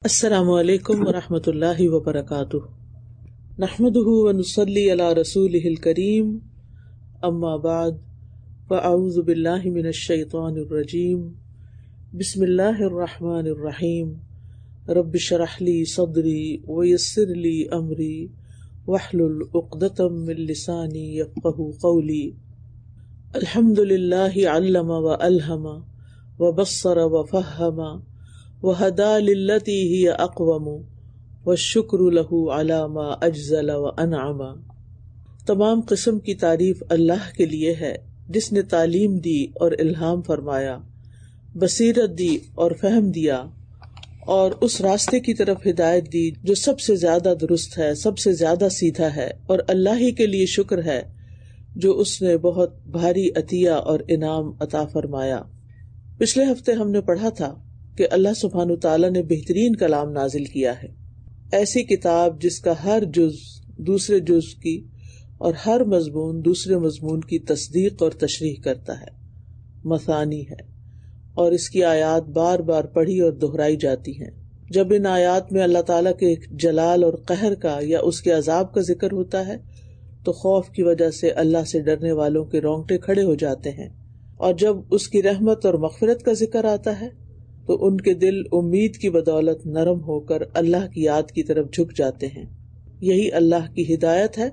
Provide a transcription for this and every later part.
السلام علیکم ورحمۃ اللہ وبرکاتہ، نحمده ونصلی علی رسولہ الکریم، اما بعد فاعوذ باللہ من الشیطان الرجیم، بسم اللہ الرحمن الرحیم، رب اشرح لی صدری ویسر لی امری واحلل عقدۃ من لسانی یفقہوا قولی۔ الحمد للہ علم والہم وبصر وفہم وَهَدَى لِلَّتِي هِيَ أَقْوَمُ وَالشُّكْرُ لَهُ عَلَى مَا أَجْزَلَ وَأَنْعَمَ۔ تمام قسم کی تعریف اللہ کے لیے ہے جس نے تعلیم دی اور الہام فرمایا، بصیرت دی اور فہم دیا، اور اس راستے کی طرف ہدایت دی جو سب سے زیادہ درست ہے، سب سے زیادہ سیدھا ہے، اور اللہ ہی کے لیے شکر ہے جو اس نے بہت بھاری عطیہ اور انعام عطا فرمایا۔ پچھلے ہفتے ہم نے پڑھا تھا کہ اللہ سبحانہ تعالیٰ نے بہترین کلام نازل کیا ہے، ایسی کتاب جس کا ہر جز دوسرے جز کی اور ہر مضمون دوسرے مضمون کی تصدیق اور تشریح کرتا ہے، مثانی ہے، اور اس کی آیات بار بار پڑھی اور دہرائی جاتی ہیں۔ جب ان آیات میں اللہ تعالیٰ کے جلال اور قہر کا یا اس کے عذاب کا ذکر ہوتا ہے تو خوف کی وجہ سے اللہ سے ڈرنے والوں کے رونگٹے کھڑے ہو جاتے ہیں، اور جب اس کی رحمت اور مغفرت کا ذکر آتا ہے تو ان کے دل امید کی بدولت نرم ہو کر اللہ کی یاد کی طرف جھک جاتے ہیں۔ یہی اللہ کی ہدایت ہے،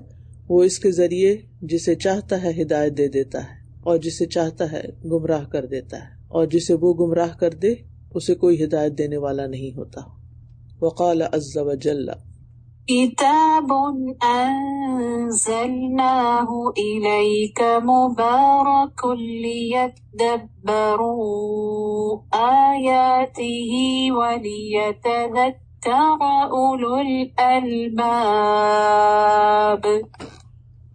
وہ اس کے ذریعے جسے چاہتا ہے ہدایت دے دیتا ہے اور جسے چاہتا ہے گمراہ کر دیتا ہے، اور جسے وہ گمراہ کر دے اسے کوئی ہدایت دینے والا نہیں ہوتا۔ وقال عز وجل کتاب انزلناہ الیک مبارک لیدبروا آیاتہ ولیتذکر اولو الالباب۔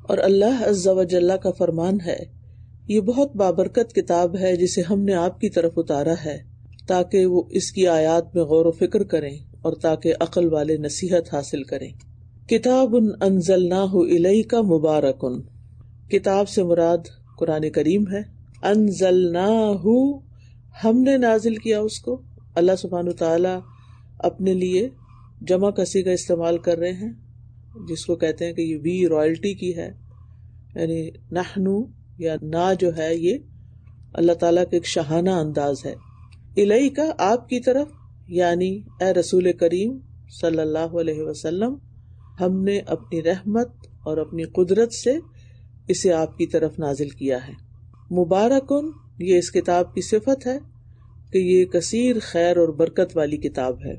اور اللہ عز وجل کا فرمان ہے، یہ بہت بابرکت کتاب ہے جسے ہم نے آپ کی طرف اتارا ہے تاکہ وہ اس کی آیات میں غور و فکر کریں اور تاکہ عقل والے نصیحت حاصل کریں۔ کتاب انزلناہ الیک مبارک، کتاب سے مراد قرآن کریم ہے۔ انزلناہ، ہم نے نازل کیا اس کو۔ اللہ سبحانہ تعالیٰ اپنے لیے جمع کسی کا استعمال کر رہے ہیں جس کو کہتے ہیں کہ یہ وی رائلٹی کی ہے، یعنی نحنو یا نا جو ہے یہ اللہ تعالیٰ کا ایک شاہانہ انداز ہے۔ الیک، آپ کی طرف، یعنی اے رسول کریم صلی اللہ علیہ وسلم، ہم نے اپنی رحمت اور اپنی قدرت سے اسے آپ کی طرف نازل کیا ہے۔ مبارکن، یہ اس کتاب کی صفت ہے کہ یہ کثیر خیر اور برکت والی کتاب ہے۔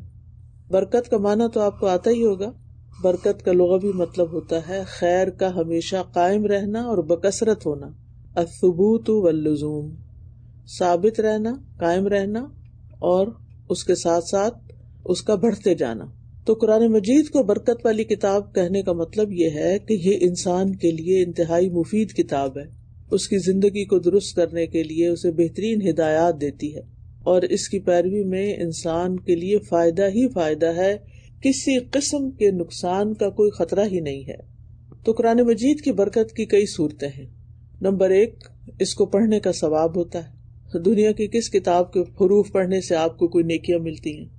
برکت کا معنی تو آپ کو آتا ہی ہوگا۔ برکت کا لغوی مطلب ہوتا ہے خیر کا ہمیشہ قائم رہنا اور بکثرت ہونا، الثبوت واللزوم، ثابت رہنا، قائم رہنا، اور اس کے ساتھ ساتھ اس کا بڑھتے جانا۔ تو قرآن مجید کو برکت والی کتاب کہنے کا مطلب یہ ہے کہ یہ انسان کے لیے انتہائی مفید کتاب ہے، اس کی زندگی کو درست کرنے کے لیے اسے بہترین ہدایات دیتی ہے، اور اس کی پیروی میں انسان کے لیے فائدہ ہی فائدہ ہے، کسی قسم کے نقصان کا کوئی خطرہ ہی نہیں ہے۔ تو قرآن مجید کی برکت کی کئی صورتیں ہیں۔ نمبر 1، اس کو پڑھنے کا ثواب ہوتا ہے۔ دنیا کی کس کتاب کے حروف پڑھنے سے آپ کو کوئی نیکیاں ملتی ہیں،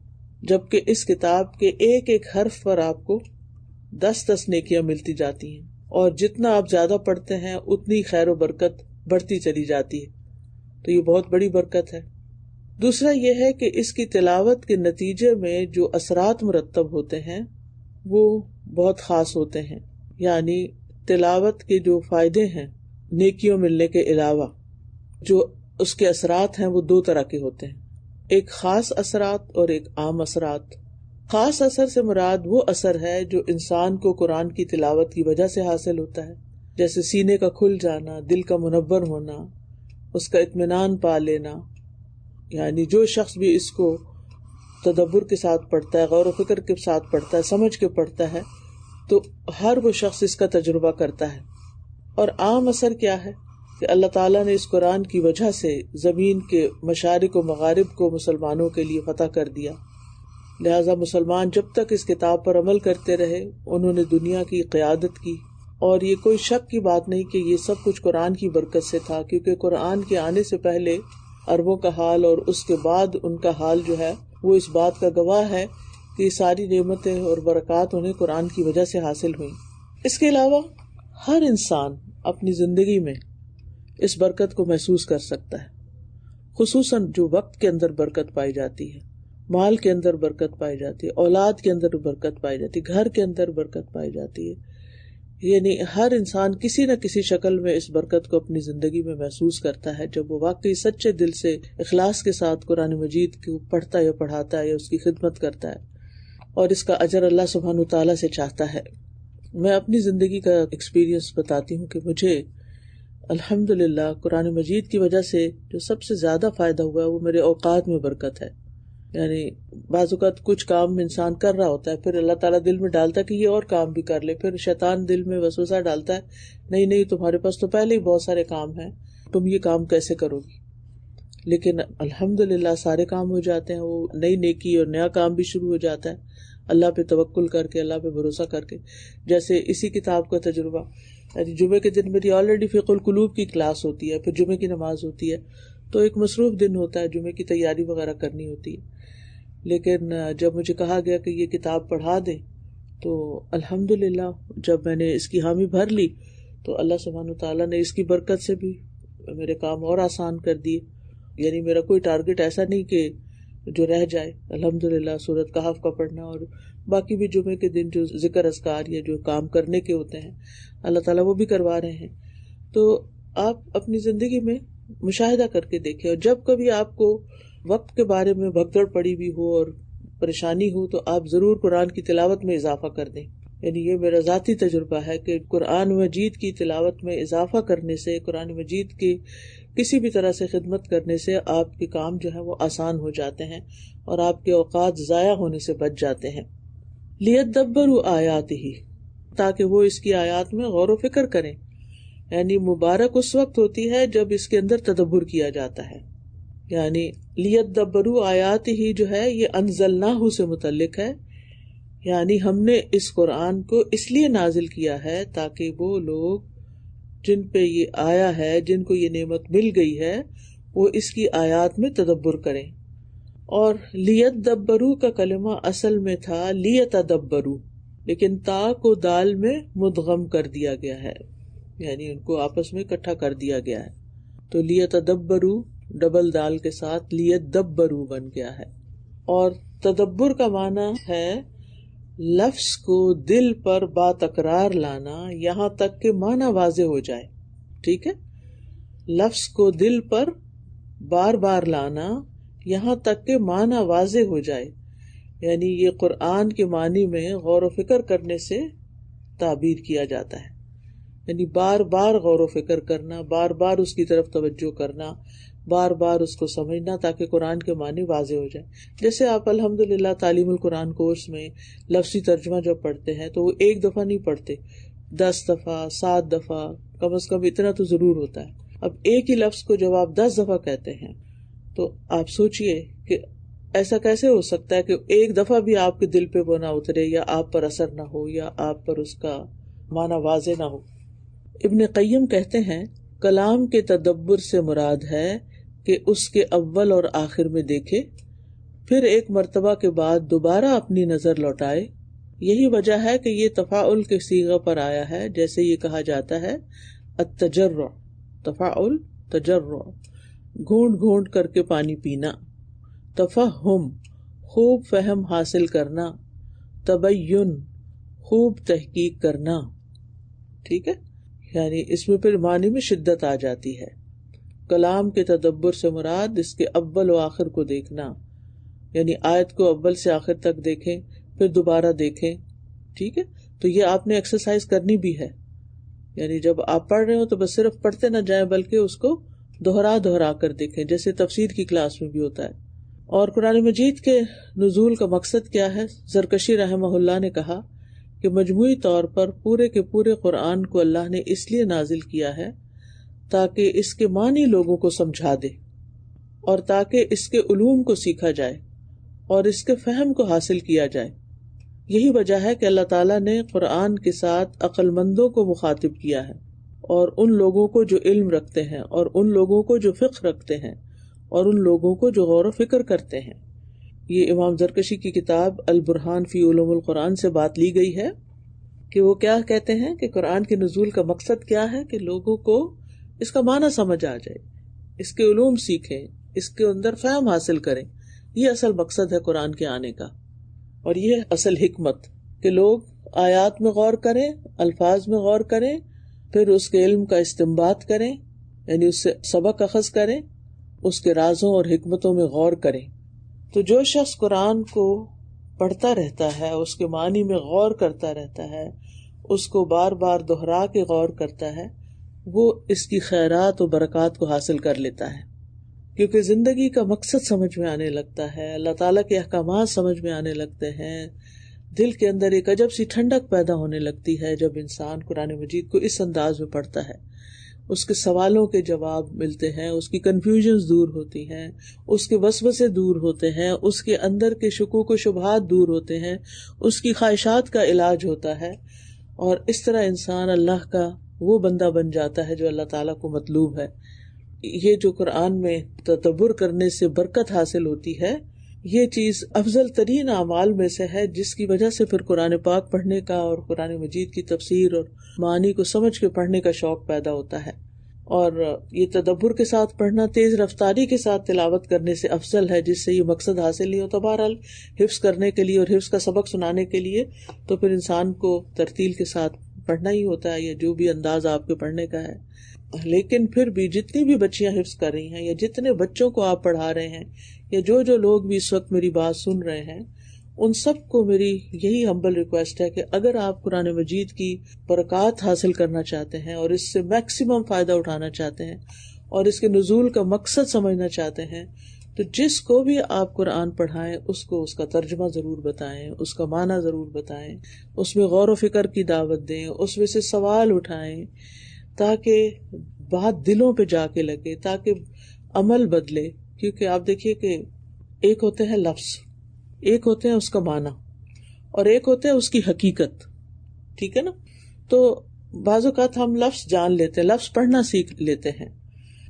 جبکہ اس کتاب کے ایک ایک حرف پر آپ کو 10 نیکیاں ملتی جاتی ہیں، اور جتنا آپ زیادہ پڑھتے ہیں اتنی خیر و برکت بڑھتی چلی جاتی ہے۔ تو یہ بہت بڑی برکت ہے۔ دوسرا یہ ہے کہ اس کی تلاوت کے نتیجے میں جو اثرات مرتب ہوتے ہیں وہ بہت خاص ہوتے ہیں، یعنی تلاوت کے جو فائدے ہیں نیکیوں ملنے کے علاوہ، جو اس کے اثرات ہیں وہ 2 طرح کے ہوتے ہیں، ایک خاص اثرات اور ایک عام اثرات۔ خاص اثر سے مراد وہ اثر ہے جو انسان کو قرآن کی تلاوت کی وجہ سے حاصل ہوتا ہے، جیسے سینے کا کھل جانا، دل کا منور ہونا، اس کا اطمینان پا لینا۔ یعنی جو شخص بھی اس کو تدبر کے ساتھ پڑھتا ہے، غور و فکر کے ساتھ پڑھتا ہے، سمجھ کے پڑھتا ہے، تو ہر وہ شخص اس کا تجربہ کرتا ہے۔ اور عام اثر کیا ہے کہ اللہ تعالیٰ نے اس قرآن کی وجہ سے زمین کے مشارق و مغارب کو مسلمانوں کے لیے فتح کر دیا، لہذا مسلمان جب تک اس کتاب پر عمل کرتے رہے انہوں نے دنیا کی قیادت کی، اور یہ کوئی شک کی بات نہیں کہ یہ سب کچھ قرآن کی برکت سے تھا، کیونکہ قرآن کے آنے سے پہلے عربوں کا حال اور اس کے بعد ان کا حال جو ہے وہ اس بات کا گواہ ہے کہ یہ ساری نعمتیں اور برکات انہیں قرآن کی وجہ سے حاصل ہوئیں۔ اس کے علاوہ ہر انسان اپنی زندگی میں اس برکت کو محسوس کر سکتا ہے، خصوصاً جو وقت کے اندر برکت پائی جاتی ہے، مال کے اندر برکت پائی جاتی ہے، اولاد کے اندر برکت پائی جاتی ہے، گھر کے اندر برکت پائی جاتی ہے۔ یعنی ہر انسان کسی نہ کسی شکل میں اس برکت کو اپنی زندگی میں محسوس کرتا ہے جب وہ واقعی سچے دل سے اخلاص کے ساتھ قرآن مجید کو پڑھتا یا پڑھاتا ہے یا اس کی خدمت کرتا ہے اور اس کا اجر اللہ سبحانہ وتعالیٰ سے چاہتا ہے۔ میں اپنی زندگی کا ایکسپیرینس بتاتی ہوں کہ مجھے الحمدللہ قرآن مجید کی وجہ سے جو سب سے زیادہ فائدہ ہوا ہے وہ میرے اوقات میں برکت ہے۔ یعنی بعض اوقات کچھ کام انسان کر رہا ہوتا ہے، پھر اللہ تعالیٰ دل میں ڈالتا ہے کہ یہ اور کام بھی کر لے، پھر شیطان دل میں وسوسہ ڈالتا ہے نہیں تمہارے پاس تو پہلے ہی بہت سارے کام ہیں، تم یہ کام کیسے کرو گی؟ لیکن الحمدللہ سارے کام ہو جاتے ہیں، وہ نئی نیکی اور نیا کام بھی شروع ہو جاتا ہے اللہ پہ توکل کر کے، اللہ پہ بھروسہ کر کے۔ جیسے اسی کتاب کا تجربہ، یعنی جمعے کے دن میری آلریڈی فقہ القلوب کی کلاس ہوتی ہے، پھر جمعے کی نماز ہوتی ہے، تو ایک مصروف دن ہوتا ہے، جمعے کی تیاری وغیرہ کرنی ہوتی ہے۔ لیکن جب مجھے کہا گیا کہ یہ کتاب پڑھا دیں تو الحمدللہ جب میں نے اس کی حامی بھر لی تو اللہ سبحانہ وتعالیٰ نے اس کی برکت سے بھی میرے کام اور آسان کر دیے۔ یعنی میرا کوئی ٹارگٹ ایسا نہیں کہ جو رہ جائے، الحمدللہ سورۃ کہف کا پڑھنا اور باقی بھی جمعے کے دن جو ذکر اذکار یا جو کام کرنے کے ہوتے ہیں اللہ تعالیٰ وہ بھی کروا رہے ہیں۔ تو آپ اپنی زندگی میں مشاہدہ کر کے دیکھیں، اور جب کبھی آپ کو وقت کے بارے میں بھگدڑ پڑی بھی ہو اور پریشانی ہو تو آپ ضرور قرآن کی تلاوت میں اضافہ کر دیں۔ یعنی یہ میرا ذاتی تجربہ ہے کہ قرآن مجید کی تلاوت میں اضافہ کرنے سے، قرآن مجید کی کسی بھی طرح سے خدمت کرنے سے آپ کے کام جو ہے وہ آسان ہو جاتے ہیں اور آپ کے اوقات ضائع ہونے سے بچ جاتے ہیں۔ لیدبروا آیاتہ، تاکہ وہ اس کی آیات میں غور و فکر کریں۔ یعنی مبارک اس وقت ہوتی ہے جب اس کے اندر تدبر کیا جاتا ہے۔ یعنی لیدبروا آیاتہ جو ہے یہ انزلناہ سے متعلق ہے، یعنی ہم نے اس قرآن کو اس لیے نازل کیا ہے تاکہ وہ لوگ جن پہ یہ آیا ہے، جن کو یہ نعمت مل گئی ہے، وہ اس کی آیات میں تدبر کریں۔ اور لیدبروا کا کلمہ اصل میں تھا لیتدبروا، لیکن تا کو دال میں مدغم کر دیا گیا ہے، یعنی ان کو آپس میں اکٹھا کر دیا گیا ہے، تو لیتدبروا ڈبل دال کے ساتھ لیدبروا بن گیا ہے۔ اور تدبر کا معنی ہے لفظ کو دل پر با تکرار لانا یہاں تک کہ معنی واضح ہو جائے۔ ٹھیک ہے، لفظ کو دل پر بار بار لانا یہاں تک کہ معنی واضح ہو جائے، یعنی یہ قرآن کے معنی میں غور و فکر کرنے سے تعبیر کیا جاتا ہے۔ یعنی بار بار غور و فکر کرنا، بار بار اس کی طرف توجہ کرنا، بار بار اس کو سمجھنا تاکہ قرآن کے معنی واضح ہو جائے۔ جیسے آپ الحمدللہ تعلیم القرآن کورس میں لفظی ترجمہ جب پڑھتے ہیں تو وہ ایک دفعہ نہیں پڑھتے، 10 دفعہ 7 دفعہ کم از کم اتنا تو ضرور ہوتا ہے۔ اب ایک ہی لفظ کو جب آپ 10 دفعہ کہتے ہیں تو آپ سوچئے کہ ایسا کیسے ہو سکتا ہے کہ ایک دفعہ بھی آپ کے دل پہ وہ نہ اترے یا آپ پر اثر نہ ہو یا آپ پر اس کا معنی واضح نہ ہو۔ ابن قیم کہتے ہیں کلام کے تدبر سے مراد ہے کہ اس کے اول اور آخر میں دیکھے، پھر ایک مرتبہ کے بعد دوبارہ اپنی نظر لوٹائے۔ یہی وجہ ہے کہ یہ تفاعل کے صیغہ پر آیا ہے، جیسے یہ کہا جاتا ہے التجرع، تفاعل تجرع، گھونٹ گھونٹ کر کے پانی پینا، تفہم خوب فہم حاصل کرنا، تبین خوب تحقیق کرنا۔ ٹھیک ہے، یعنی اس میں پھر معنی میں شدت آ جاتی ہے۔ کلام کے تدبر سے مراد اس کے اول و آخر کو دیکھنا، یعنی آیت کو اول سے آخر تک دیکھیں پھر دوبارہ دیکھیں۔ ٹھیک ہے، تو یہ آپ نے ایکسرسائز کرنی بھی ہے، یعنی جب آپ پڑھ رہے ہو تو بس صرف پڑھتے نہ جائیں بلکہ اس کو دہرا کر دیکھیں، جیسے تفسیر کی کلاس میں بھی ہوتا ہے۔ اور قرآن مجید کے نزول کا مقصد کیا ہے؟ زرکشی رحمہ اللہ نے کہا کہ مجموعی طور پر پورے کے پورے قرآن کو اللہ نے اس لیے نازل کیا ہے تاکہ اس کے معنی لوگوں کو سمجھا دے اور تاکہ اس کے علوم کو سیکھا جائے اور اس کے فہم کو حاصل کیا جائے۔ یہی وجہ ہے کہ اللہ تعالیٰ نے قرآن کے ساتھ عقل مندوں کو مخاطب کیا ہے، اور ان لوگوں کو جو علم رکھتے ہیں، اور ان لوگوں کو جو فقہ رکھتے ہیں، اور ان لوگوں کو جو غور و فکر کرتے ہیں۔ یہ امام زرکشی کی کتاب البرہان فی علوم القرآن سے بات لی گئی ہے کہ وہ کیا کہتے ہیں کہ قرآن کے نزول کا مقصد کیا ہے کہ لوگوں کو اس کا معنی سمجھ آ جائے، اس کے علوم سیکھیں، اس کے اندر فہم حاصل کریں. یہ اصل مقصد ہے قرآن کے آنے کا، اور یہ اصل حکمت کہ لوگ آیات میں غور کریں، الفاظ میں غور کریں، پھر اس کے علم کا استنباط کریں، یعنی اس سے سبق اخذ کریں، اس کے رازوں اور حکمتوں میں غور کریں. تو جو شخص قرآن کو پڑھتا رہتا ہے، اس کے معنی میں غور کرتا رہتا ہے، اس کو بار بار دہرا کے غور کرتا ہے، وہ اس کی خیرات و برکات کو حاصل کر لیتا ہے، کیونکہ زندگی کا مقصد سمجھ میں آنے لگتا ہے، اللہ تعالیٰ کے احکامات سمجھ میں آنے لگتے ہیں. دل کے اندر ایک عجب سی ٹھنڈک پیدا ہونے لگتی ہے جب انسان قرآن مجید کو اس انداز میں پڑھتا ہے. اس کے سوالوں کے جواب ملتے ہیں، اس کی کنفیوژنز دور ہوتی ہیں، اس کے وسوسے دور ہوتے ہیں، اس کے اندر کے شکوک و شبہات دور ہوتے ہیں، اس کی خواہشات کا علاج ہوتا ہے، اور اس طرح انسان اللہ کا وہ بندہ بن جاتا ہے جو اللہ تعالیٰ کو مطلوب ہے. یہ جو قرآن میں تدبر کرنے سے برکت حاصل ہوتی ہے، یہ چیز افضل ترین اعمال میں سے ہے، جس کی وجہ سے پھر قرآن پاک پڑھنے کا اور قرآن مجید کی تفسیر اور معانی کو سمجھ کے پڑھنے کا شوق پیدا ہوتا ہے. اور یہ تدبر کے ساتھ پڑھنا تیز رفتاری کے ساتھ تلاوت کرنے سے افضل ہے، جس سے یہ مقصد حاصل نہیں ہوتا. بہرحال حفظ کرنے کے لیے اور حفظ کا سبق سنانے کے لیے تو پھر انسان کو ترتیل کے ساتھ پڑھنا ہی ہوتا ہے، یا جو بھی انداز آپ کے پڑھنے کا ہے. لیکن پھر بھی جتنی بھی بچیاں حفظ کر رہی ہیں، یا جتنے بچوں کو آپ پڑھا رہے ہیں، یا جو لوگ بھی اس وقت میری بات سن رہے ہیں، ان سب کو میری یہی ہمبل ریکویسٹ ہے کہ اگر آپ قرآن مجید کی برکات حاصل کرنا چاہتے ہیں اور اس سے میکسیمم فائدہ اٹھانا چاہتے ہیں اور اس کے نزول کا مقصد سمجھنا چاہتے ہیں، تو جس کو بھی آپ قرآن پڑھائیں اس کو اس کا ترجمہ ضرور بتائیں، اس کا معنی ضرور بتائیں، اس میں غور و فکر کی دعوت دیں، اس میں سے سوال اٹھائیں، تاکہ بات دلوں پہ جا کے لگے، تاکہ عمل بدلے. کیونکہ آپ دیکھیے کہ ایک ہوتے ہیں لفظ، ایک ہوتے ہیں اس کا معنی، اور ایک ہوتے ہیں اس کی حقیقت. ٹھیک ہے نا؟ تو بعض اوقات ہم لفظ جان لیتے ہیں، لفظ پڑھنا سیکھ لیتے ہیں،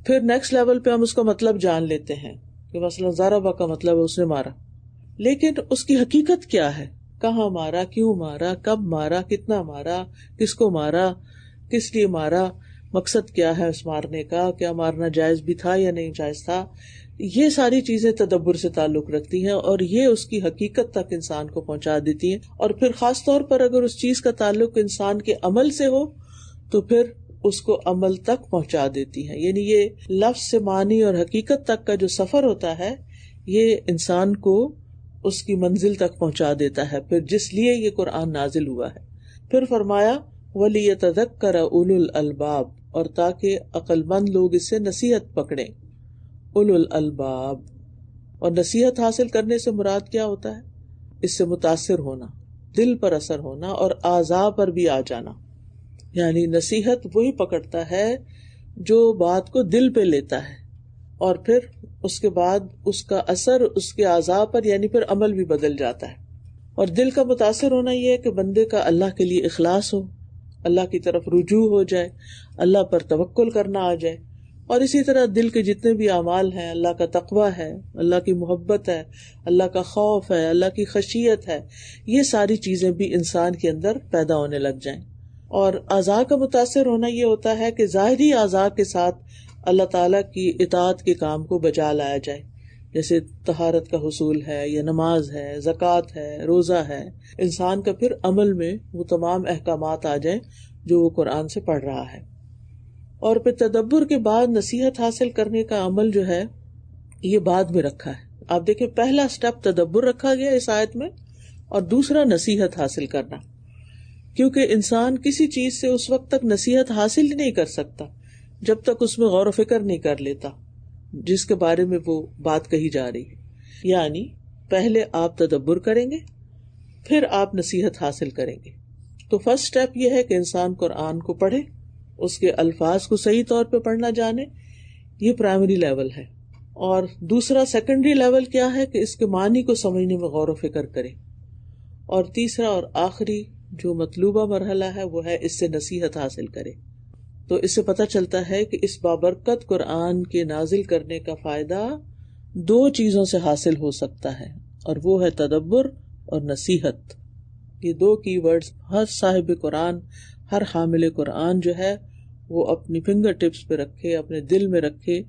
پھر نیکسٹ لیول پہ ہم اس کا مطلب جان لیتے ہیں کہ مثلا ضربہ کا مطلب ہے اس نے مارا، لیکن اس کی حقیقت کیا ہے؟ کہاں مارا، کیوں مارا، کب مارا، کتنا مارا، کس کو مارا، کس لیے مارا، مقصد کیا ہے اس مارنے کا، کیا مارنا جائز بھی تھا یا نہیں جائز تھا. یہ ساری چیزیں تدبر سے تعلق رکھتی ہیں، اور یہ اس کی حقیقت تک انسان کو پہنچا دیتی ہیں. اور پھر خاص طور پر اگر اس چیز کا تعلق انسان کے عمل سے ہو تو پھر اس کو عمل تک پہنچا دیتی ہیں. یعنی یہ لفظ سے معنی اور حقیقت تک کا جو سفر ہوتا ہے، یہ انسان کو اس کی منزل تک پہنچا دیتا ہے، پھر جس لیے یہ قرآن نازل ہوا ہے. پھر فرمایا وَلِيَتَذَكَّرَ أُولُو الْأَلْبَابِ، اور تاکہ عقل مند لوگ اس سے نصیحت پکڑیں. اولو الالباب، اور نصیحت حاصل کرنے سے مراد کیا ہوتا ہے؟ اس سے متاثر ہونا، دل پر اثر ہونا اور اعضاء پر بھی آ جانا. یعنی نصیحت وہی پکڑتا ہے جو بات کو دل پہ لیتا ہے، اور پھر اس کے بعد اس کا اثر اس کے اعضاء پر، یعنی پھر عمل بھی بدل جاتا ہے. اور دل کا متاثر ہونا یہ ہے کہ بندے کا اللہ کے لیے اخلاص ہو، اللہ کی طرف رجوع ہو جائے، اللہ پر توکل کرنا آ جائے. اور اسی طرح دل کے جتنے بھی اعمال ہیں، اللہ کا تقویٰ ہے، اللہ کی محبت ہے، اللہ کا خوف ہے، اللہ کی خشیت ہے، یہ ساری چیزیں بھی انسان کے اندر پیدا ہونے لگ جائیں. اور اعضاء کا متاثر ہونا یہ ہوتا ہے کہ ظاہری اعضاء کے ساتھ اللہ تعالیٰ کی اطاعت کے کام کو بجا لایا جائے، جیسے طہارت کا حصول ہے، یا نماز ہے، زکوٰۃ ہے، روزہ ہے. انسان کا پھر عمل میں وہ تمام احکامات آ جائیں جو وہ قرآن سے پڑھ رہا ہے. اور پھر تدبر کے بعد نصیحت حاصل کرنے کا عمل جو ہے یہ بعد میں رکھا ہے. آپ دیکھیں پہلا سٹیپ تدبر رکھا گیا اس آیت میں، اور دوسرا نصیحت حاصل کرنا. کیونکہ انسان کسی چیز سے اس وقت تک نصیحت حاصل ہی نہیں کر سکتا جب تک اس میں غور و فکر نہیں کر لیتا جس کے بارے میں وہ بات کہی جا رہی ہے. یعنی پہلے آپ تدبر کریں گے، پھر آپ نصیحت حاصل کریں گے. تو فرسٹ سٹیپ یہ ہے کہ انسان قرآن کو پڑھے، اس کے الفاظ کو صحیح طور پہ پڑھنا جانے، یہ پرائمری لیول ہے. اور دوسرا سیکنڈری لیول کیا ہے کہ اس کے معنی کو سمجھنے میں غور و فکر کرے. اور تیسرا اور آخری جو مطلوبہ مرحلہ ہے وہ ہے اس سے نصیحت حاصل کرے. تو اس سے پتہ چلتا ہے کہ اس بابرکت قرآن کے نازل کرنے کا فائدہ دو چیزوں سے حاصل ہو سکتا ہے. اور وہ ہے تدبر اور نصیحت. یہ دو کی ورڈز ہر صاحب قرآن، ہر حامل قرآن جو ہے وہ اپنی فنگر ٹپس پہ رکھے، اپنے دل میں رکھے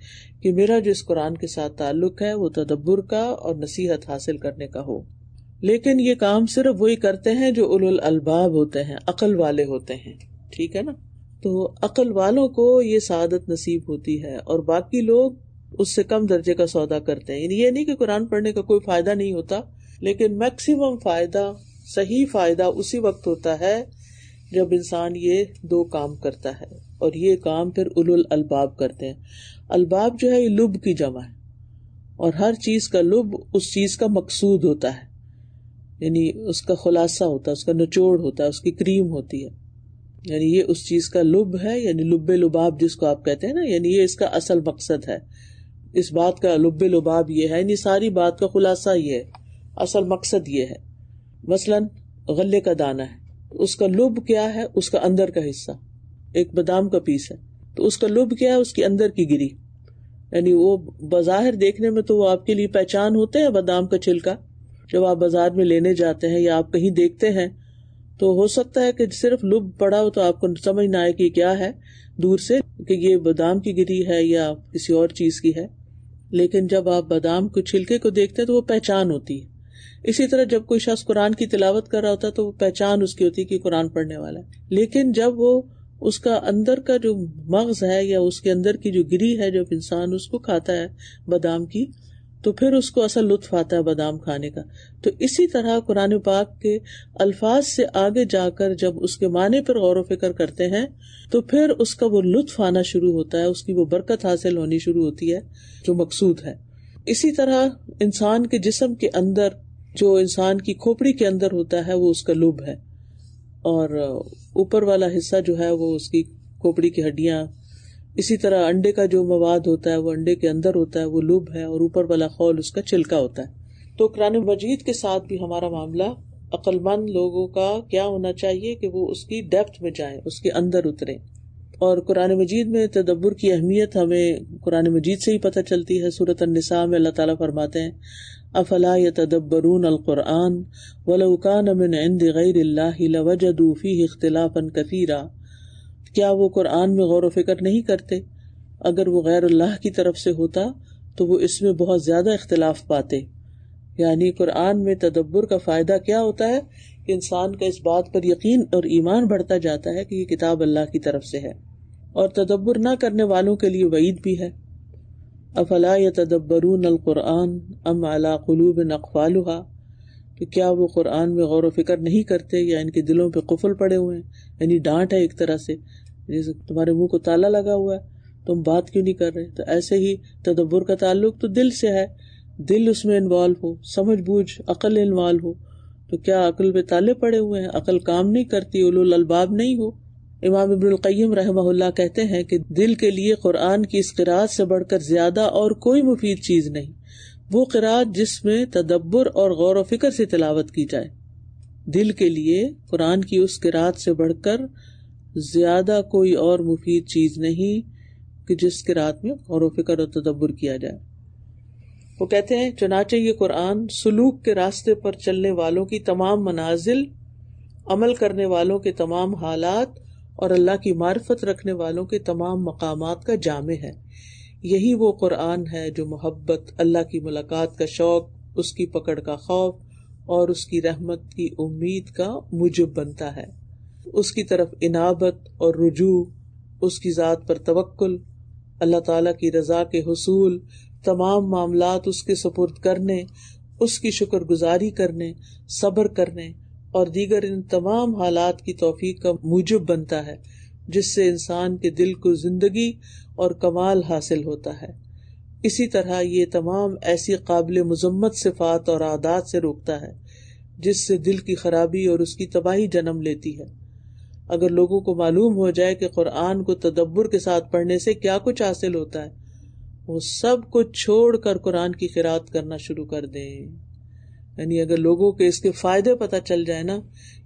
کہ میرا جو اس قرآن کے ساتھ تعلق ہے وہ تدبر کا اور نصیحت حاصل کرنے کا ہو. لیکن یہ کام صرف وہی کرتے ہیں جو اولو الالباب ہوتے ہیں، عقل والے ہوتے ہیں. ٹھیک ہے نا؟ تو عقل والوں کو یہ سعادت نصیب ہوتی ہے اور باقی لوگ اس سے کم درجے کا سودا کرتے ہیں. یہ نہیں کہ قرآن پڑھنے کا کوئی فائدہ نہیں ہوتا، لیکن میکسیمم فائدہ، صحیح فائدہ اسی وقت ہوتا ہے جب انسان یہ دو کام کرتا ہے، اور یہ کام پھر اولو الالباب کرتے ہیں. الباب جو ہے یہ لب کی جمع ہے، اور ہر چیز کا لب اس چیز کا مقصود ہوتا ہے، یعنی اس کا خلاصہ ہوتا ہے، اس کا نچوڑ ہوتا ہے، اس کی کریم ہوتی ہے. یعنی یہ اس چیز کا لب ہے، یعنی لب لباب جس کو آپ کہتے ہیں نا، یعنی یہ اس کا اصل مقصد ہے. اس بات کا لب لباب یہ ہے، یعنی ساری بات کا خلاصہ یہ ہے، اصل مقصد یہ ہے. مثلاً غلے کا دانہ ہے، اس کا لب کیا ہے؟ اس کا اندر کا حصہ. ایک بادام کا پیس ہے تو اس کا لب کیا ہے؟ اس کی اندر کی گری. یعنی وہ بظاہر دیکھنے میں تو وہ آپ کے لیے پہچان ہوتے ہیں بادام کا چھلکا. جب آپ بازار میں لینے جاتے ہیں یا آپ کہیں دیکھتے ہیں تو ہو سکتا ہے کہ صرف لب پڑا ہو تو آپ کو سمجھ نہ آئے کہ کیا ہے دور سے، کہ یہ بادام کی گری ہے یا کسی اور چیز کی ہے. لیکن جب آپ بادام کو چھلکے کو دیکھتے ہیں تو وہ پہچان ہوتی ہے. اسی طرح جب کوئی شخص قرآن کی تلاوت کر رہا ہوتا ہے تو وہ پہچان اس کی ہوتی ہے کہ قرآن پڑھنے والا ہے. لیکن جب وہ اس کا اندر کا جو مغز ہے یا اس کے اندر کی جو گری ہے، جب انسان اس کو کھاتا ہے بادام کی، تو پھر اس کو اصل لطف آتا ہے بادام کھانے کا. تو اسی طرح قرآن پاک کے الفاظ سے آگے جا کر جب اس کے معنی پر غور و فکر کرتے ہیں تو پھر اس کا وہ لطف آنا شروع ہوتا ہے، اس کی وہ برکت حاصل ہونی شروع ہوتی ہے جو مقصود ہے. اسی طرح انسان کے جسم کے اندر، جو انسان کی کھوپڑی کے اندر ہوتا ہے، وہ اس کا لب ہے، اور اوپر والا حصہ جو ہے وہ اس کی کھوپڑی کی ہڈیاں. اسی طرح انڈے کا جو مواد ہوتا ہے وہ انڈے کے اندر ہوتا ہے، وہ لب ہے، اور اوپر والا خول اس کا چھلکا ہوتا ہے. تو قرآن مجید کے ساتھ بھی ہمارا معاملہ عقل مند لوگوں کا کیا ہونا چاہیے کہ وہ اس کی ڈیپتھ میں جائیں، اس کے اندر اتریں. اور قرآن مجید میں تدبر کی اہمیت ہمیں قرآن مجید سے ہی پتہ چلتی ہے. سورۃ النساء میں اللہ تعالیٰ فرماتے ہیں افلا يتدبرون القرآن ولو كان من عند غیر اللہ لوجدوا فیہ اختلافا کثیرا. کیا وہ قرآن میں غور و فکر نہیں کرتے؟ اگر وہ غیر اللہ کی طرف سے ہوتا تو وہ اس میں بہت زیادہ اختلاف پاتے. یعنی قرآن میں تدبر کا فائدہ کیا ہوتا ہے کہ انسان کا اس بات پر یقین اور ایمان بڑھتا جاتا ہے کہ یہ کتاب اللہ کی طرف سے ہے. اور تدبر نہ کرنے والوں کے لیے وعید بھی ہے. افلا يتدبرون القرآن ام علی قلوب اقفالها. کہ کیا وہ قرآن میں غور و فکر نہیں کرتے یا ان کے دلوں پہ قفل پڑے ہوئے ہیں؟ یعنی ڈانٹ ہے ایک طرح سے، جیسے تمہارے منہ کو تالا لگا ہوا ہے، تم بات کیوں نہیں کر رہے؟ تو ایسے ہی تدبر کا تعلق تو دل سے ہے، دل اس میں انوالو ہو، سمجھ بوجھ عقل انوالو ہو. تو کیا عقل پہ تالے پڑے ہوئے ہیں؟ عقل کام نہیں کرتی، اولو الالباب نہیں ہو. امام ابن القیم رحمہ اللہ کہتے ہیں کہ دل کے لیے قرآن کی اس قرات سے بڑھ کر زیادہ اور کوئی مفید چیز نہیں. وہ قرات جس میں تدبر اور غور و فکر سے تلاوت کی جائے. دل کے لیے قرآن کی اس قرات سے بڑھ کر زیادہ کوئی اور مفید چیز نہیں کہ جس قرات میں غور و فکر اور تدبر کیا جائے. وہ کہتے ہیں چنانچہ یہ قرآن سلوک کے راستے پر چلنے والوں کی تمام منازل، عمل کرنے والوں کے تمام حالات اور اللہ کی معرفت رکھنے والوں کے تمام مقامات کا جامع ہے. یہی وہ قرآن ہے جو محبت، اللہ کی ملاقات کا شوق، اس کی پکڑ کا خوف اور اس کی رحمت کی امید کا موجب بنتا ہے. اس کی طرف انابت اور رجوع، اس کی ذات پر توکل، اللہ تعالیٰ کی رضا کے حصول، تمام معاملات اس کے سپرد کرنے، اس کی شکر گزاری کرنے، صبر کرنے اور دیگر ان تمام حالات کی توفیق کا موجب بنتا ہے، جس سے انسان کے دل کو زندگی اور کمال حاصل ہوتا ہے. اسی طرح یہ تمام ایسی قابل مذمت صفات اور عادات سے روکتا ہے جس سے دل کی خرابی اور اس کی تباہی جنم لیتی ہے. اگر لوگوں کو معلوم ہو جائے کہ قرآن کو تدبر کے ساتھ پڑھنے سے کیا کچھ حاصل ہوتا ہے، وہ سب کچھ چھوڑ کر قرآن کی قرات کرنا شروع کر دیں. یعنی اگر لوگوں کے اس کے فائدے پتہ چل جائے نا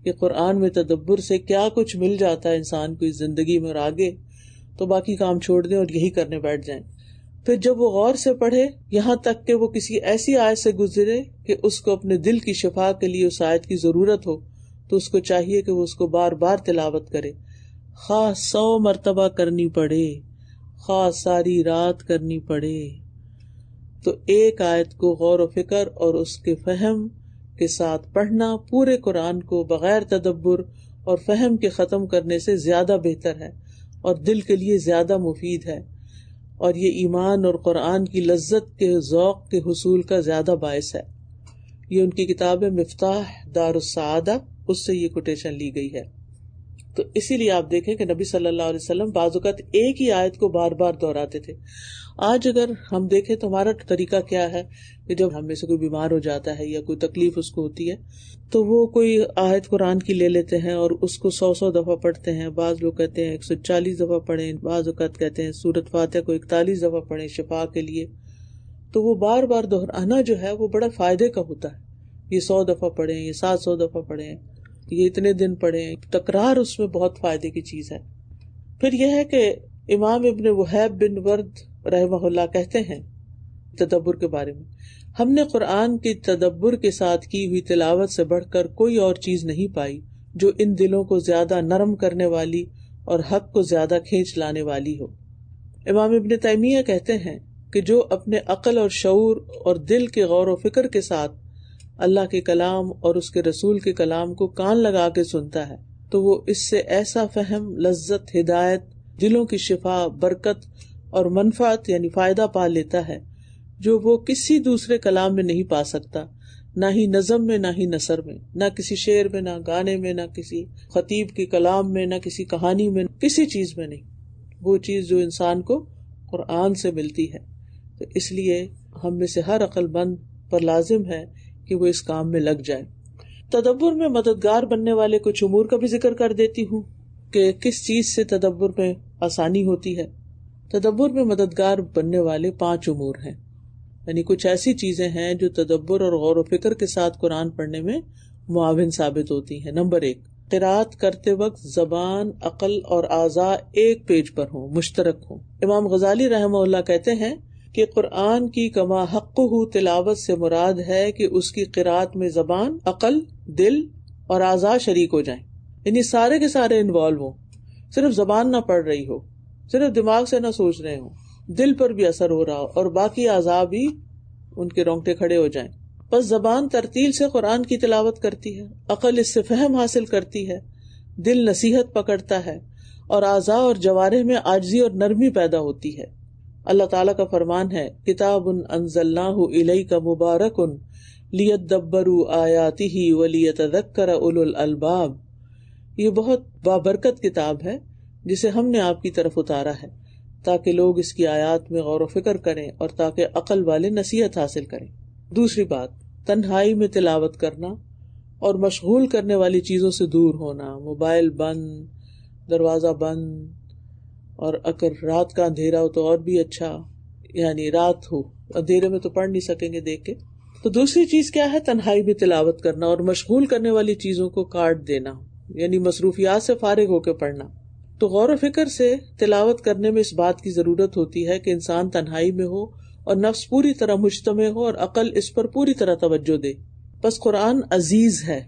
کہ قرآن میں تدبر سے کیا کچھ مل جاتا ہے انسان کو اس زندگی میں اور آگے، تو باقی کام چھوڑ دیں اور یہی کرنے بیٹھ جائیں. پھر جب وہ غور سے پڑھے یہاں تک کہ وہ کسی ایسی آیت سے گزرے کہ اس کو اپنے دل کی شفا کے لیے اس آیت کی ضرورت ہو تو اس کو چاہیے کہ وہ اس کو بار بار تلاوت کرے، خواہ 100 مرتبہ کرنی پڑے، خواہ ساری رات کرنی پڑے۔ تو ایک آیت کو غور و فکر اور اس کے فہم کے ساتھ پڑھنا پورے قرآن کو بغیر تدبر اور فہم کے ختم کرنے سے زیادہ بہتر ہے اور دل کے لیے زیادہ مفید ہے، اور یہ ایمان اور قرآن کی لذت کے ذوق کے حصول کا زیادہ باعث ہے۔ یہ ان کی کتاب ہے مفتاح دار السعادہ، اس سے یہ کوٹیشن لی گئی ہے۔ تو اسی لیے آپ دیکھیں کہ نبی صلی اللہ علیہ وسلم بعض اوقات ایک ہی آیت کو بار بار دہراتے تھے۔ آج اگر ہم دیکھیں تو ہمارا طریقہ کیا ہے کہ جب ہم میں سے کوئی بیمار ہو جاتا ہے یا کوئی تکلیف اس کو ہوتی ہے تو وہ کوئی آیت قرآن کی لے لیتے ہیں اور اس کو 100 دفعہ پڑھتے ہیں، بعض لوگ کہتے ہیں 140 دفعہ پڑھیں، بعض اوقات کہتے ہیں سورۃ فاتحہ کو 41 دفعہ پڑھیں شفا کے لیے۔ تو وہ بار بار دہرانا جو ہے وہ بڑا فائدے کا ہوتا ہے، یہ 100 دفعہ پڑھیں، یہ 700 دفعہ پڑھیں، یہ اتنے دن پڑھیں، تکرار اس میں بہت فائدے کی چیز ہے۔ پھر یہ ہے کہ امام ابن وہیب بن ورد رحمہ اللہ کہتے ہیں تدبر کے بارے میں، ہم نے قرآن کی تدبر کے ساتھ کی ہوئی تلاوت سے بڑھ کر کوئی اور چیز نہیں پائی جو ان دلوں کو زیادہ نرم کرنے والی اور حق کو زیادہ کھینچ لانے والی ہو۔ امام ابن تیمیہ کہتے ہیں کہ جو اپنے عقل اور شعور اور دل کے غور و فکر کے ساتھ اللہ کے کلام اور اس کے رسول کے کلام کو کان لگا کے سنتا ہے تو وہ اس سے ایسا فہم، لذت، ہدایت، دلوں کی شفا، برکت اور منفعت یعنی فائدہ پا لیتا ہے جو وہ کسی دوسرے کلام میں نہیں پا سکتا، نہ ہی نظم میں، نہ ہی نثر میں، نہ کسی شعر میں، نہ گانے میں، نہ کسی خطیب کے کلام میں، نہ کسی کہانی میں، کسی چیز میں نہیں، وہ چیز جو انسان کو قرآن سے ملتی ہے۔ تو اس لیے ہم میں سے ہر عقل مند پر لازم ہے کہ وہ اس کام میں لگ جائے۔ تدبر میں مددگار بننے والے کچھ امور کا بھی ذکر کر دیتی ہوں کہ کس چیز سے تدبر میں آسانی ہوتی ہے۔ تدبر میں مددگار بننے والے 5 امور ہیں، یعنی کچھ ایسی چیزیں ہیں جو تدبر اور غور و فکر کے ساتھ قرآن پڑھنے میں معاون ثابت ہوتی ہیں۔ نمبر 1، قرات کرتے وقت زبان، عقل اور اعضاء ایک پیج پر ہوں، مشترک ہوں۔ امام غزالی رحمہ اللہ کہتے ہیں کہ قرآن کی کما حقہ تلاوت سے مراد ہے کہ اس کی قرات میں زبان، عقل، دل اور اعضاء شریک ہو جائیں، یعنی سارے کے سارے انوالو ہوں، صرف زبان نہ پڑھ رہی ہو، صرف دماغ سے نہ سوچ رہے ہوں، دل پر بھی اثر ہو رہا ہو اور باقی اعضاء بھی ان کے رونگٹے کھڑے ہو جائیں۔ بس زبان ترتیل سے قرآن کی تلاوت کرتی ہے، عقل اس سے فہم حاصل کرتی ہے، دل نصیحت پکڑتا ہے اور اعضاء اور جوارح میں عاجزی اور نرمی پیدا ہوتی ہے۔ اللہ تعالیٰ کا فرمان ہے، کتاب انزلناہ الیک مبارک لیدبروا آیاتہ ولیتذکر اولو الالباب، یہ بہت بابرکت کتاب ہے جسے ہم نے آپ کی طرف اتارا ہے تاکہ لوگ اس کی آیات میں غور و فکر کریں اور تاکہ عقل والے نصیحت حاصل کریں۔ دوسری بات، تنہائی میں تلاوت کرنا اور مشغول کرنے والی چیزوں سے دور ہونا، موبائل بند، دروازہ بند، اور اگر رات کا اندھیرا ہو تو اور بھی اچھا، یعنی رات ہو، اندھیرے میں تو پڑھ نہیں سکیں گے دیکھ کے۔ تو دوسری چیز کیا ہے؟ تنہائی میں تلاوت کرنا اور مشغول کرنے والی چیزوں کو کاٹ دینا، یعنی مصروفیات سے فارغ ہو کے پڑھنا۔ تو غور و فکر سے تلاوت کرنے میں اس بات کی ضرورت ہوتی ہے کہ انسان تنہائی میں ہو اور نفس پوری طرح مجتمع ہو اور عقل اس پر پوری طرح توجہ دے۔ بس قرآن عزیز ہے،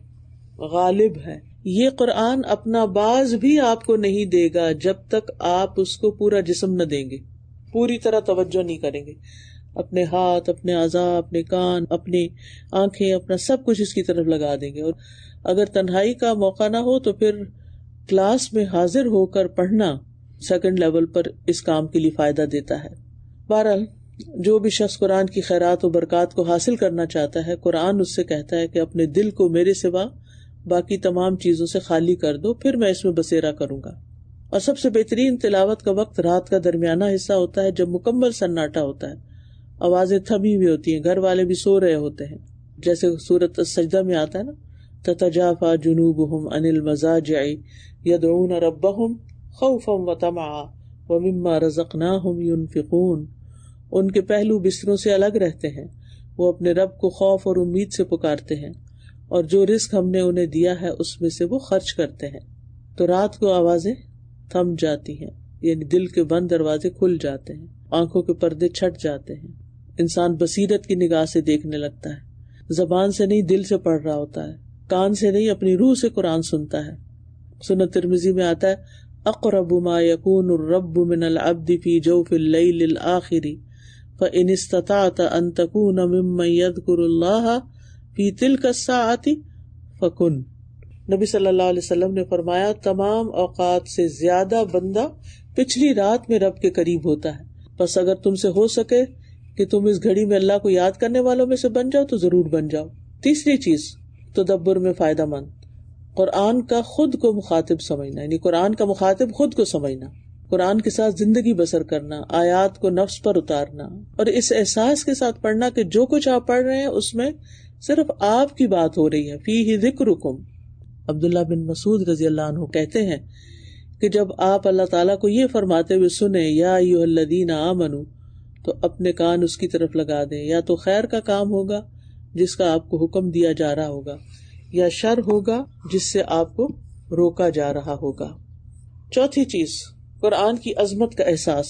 غالب ہے، یہ قرآن اپنا باز بھی آپ کو نہیں دے گا جب تک آپ اس کو پورا جسم نہ دیں گے، پوری طرح توجہ نہیں کریں گے، اپنے ہاتھ، اپنے اعضاء، اپنے کان، اپنی آنکھیں، اپنا سب کچھ اس کی طرف لگا دیں گے۔ اور اگر تنہائی کا موقع نہ ہو تو پھر کلاس میں حاضر ہو کر پڑھنا سیکنڈ لیول پر اس کام کے لیے فائدہ دیتا ہے۔ بہرحال جو بھی شخص قرآن کی خیرات و برکات کو حاصل کرنا چاہتا ہے، قرآن اس سے کہتا ہے کہ اپنے دل کو میرے سوا باقی تمام چیزوں سے خالی کر دو، پھر میں اس میں بسیرا کروں گا۔ اور سب سے بہترین تلاوت کا وقت رات کا درمیانہ حصہ ہوتا ہے جب مکمل سناٹا ہوتا ہے، آوازیں تھمی ہوئی ہوتی ہیں، گھر والے بھی سو رہے ہوتے ہیں، جیسے سورۃ السجدہ میں آتا ہے نا، تتجافا جنوبہم عن المضاجع یدعون ربہم خوفا وطمعا ومما رزقناہم ینفقون، ان کے پہلو بستروں سے الگ رہتے ہیں، وہ اپنے رب کو خوف اور امید سے پکارتے ہیں اور جو رزق ہم نے انہیں دیا ہے اس میں سے وہ خرچ کرتے ہیں۔ تو رات کو آوازیں تھم جاتی ہیں، یعنی دل کے بند دروازے کھل جاتے ہیں، آنکھوں کے پردے چھٹ جاتے ہیں، انسان بصیرت کی نگاہ سے دیکھنے لگتا ہے، زبان سے نہیں دل سے پڑھ رہا ہوتا ہے، کان سے نہیں اپنی روح سے قرآن سنتا ہے۔ سنن ترمذی میں آتا ہے اقرب ما يكون الرب من العبد في جوف الليل الآخر فإن استطعت أن تكون ممن يذكر الله في تلك الساعة فكن۔ نبی صلی اللہ علیہ وسلم نے فرمایا تمام اوقات سے زیادہ بندہ پچھلی رات میں رب کے قریب ہوتا ہے، بس اگر تم سے ہو سکے کہ تم اس گھڑی میں اللہ کو یاد کرنے والوں میں سے بن جاؤ تو ضرور بن جاؤ۔ تیسری چیز تدبر میں فائدہ مند، قرآن کا خود کو مخاطب سمجھنا، یعنی قرآن کا مخاطب خود کو سمجھنا، قرآن کے ساتھ زندگی بسر کرنا، آیات کو نفس پر اتارنا، اور اس احساس کے ساتھ پڑھنا کہ جو کچھ آپ پڑھ رہے ہیں اس میں صرف آپ کی بات ہو رہی ہے، فیہ ذکرکم۔ عبداللہ بن مسعود رضی اللہ عنہ کہتے ہیں کہ جب آپ اللہ تعالیٰ کو یہ فرماتے ہوئے سنیں یا ایھا الذین آمنوا، تو اپنے کان اس کی طرف لگا دیں، یا تو خیر کا کام ہوگا جس کا آپ کو حکم دیا جا رہا ہوگا، یا شر ہوگا جس سے آپ کو روکا جا رہا ہوگا۔ چوتھی چیز قرآن کی عظمت کا احساس،